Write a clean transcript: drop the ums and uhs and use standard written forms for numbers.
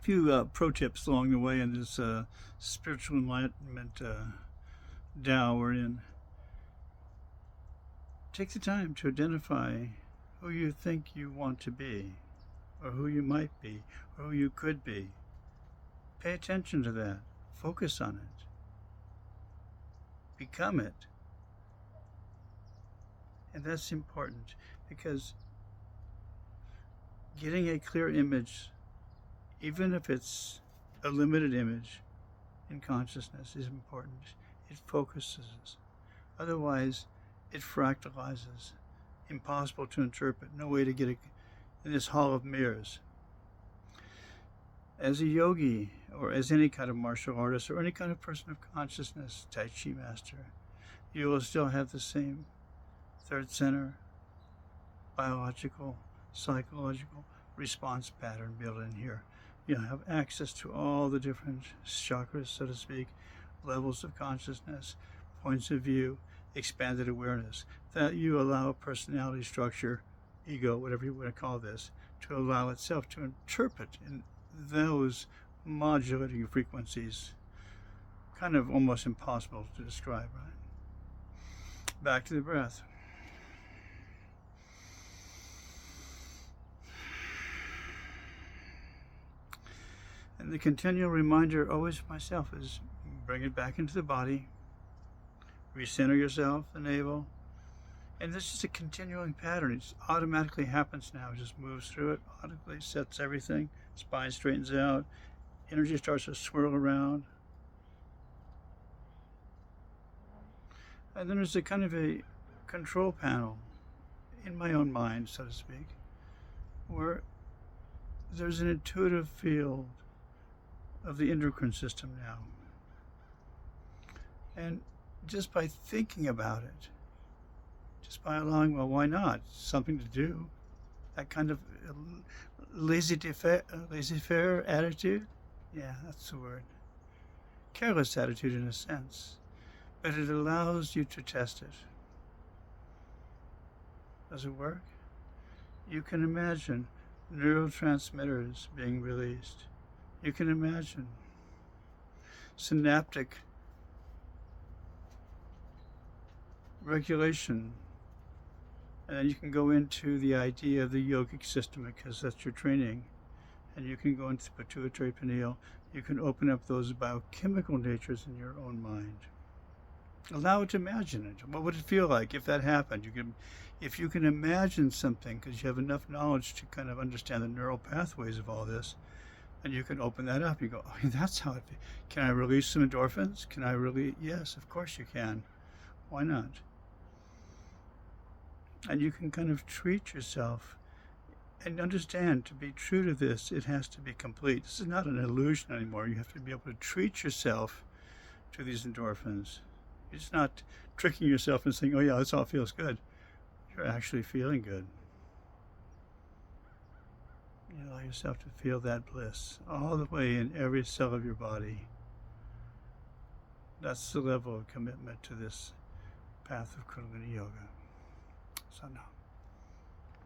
few pro tips along the way in this spiritual enlightenment Tao we're in. Take the time to identify who you think you want to be, or who you might be, or who you could be. Pay attention to that. Focus on it. Become it. And that's important because getting a clear image, even if it's a limited image in consciousness, is important. It focuses. Otherwise, it fractalizes. Impossible to interpret. No way to get it in this hall of mirrors. As a yogi, or as any kind of martial artist, or any kind of person of consciousness, Tai Chi master, you will still have the same third center, biological, psychological response pattern built in here. You'll have access to all the different chakras, so to speak, levels of consciousness, points of view, expanded awareness, that you allow personality structure, ego, whatever you want to call this, to allow itself to interpret in those modulating frequencies. Kind of almost impossible to describe, right? Back to the breath. And the continual reminder always for myself is bring it back into the body, recenter yourself, the navel, and this is a continuing pattern. It automatically happens now. It just moves through it, automatically sets everything, spine straightens out, energy starts to swirl around. And then there's a kind of a control panel in my own mind, so to speak, where there's an intuitive field of the endocrine system now. And just by thinking about it, just by allowing, well, why not? Something to do. That kind of laissez-faire attitude. Yeah, that's the word. Careless attitude in a sense. But it allows you to test it. Does it work? You can imagine neurotransmitters being released. You can imagine synaptic regulation. And then you can go into the idea of the yogic system because that's your training. And you can go into the pituitary pineal. You can open up those biochemical natures in your own mind. Allow it to imagine it. What would it feel like if that happened? If you can imagine something, because you have enough knowledge to kind of understand the neural pathways of all this, and you can open that up. You go, oh, that's how it feels. Can I release some endorphins? Can I really? Yes, of course you can. Why not? And you can kind of treat yourself and understand, to be true to this, it has to be complete. This is not an illusion anymore. You have to be able to treat yourself to these endorphins. It's not tricking yourself and saying, oh yeah, this all feels good. You're actually feeling good. You allow yourself to feel that bliss all the way in every cell of your body. That's the level of commitment to this path of Kundalini Yoga. So now.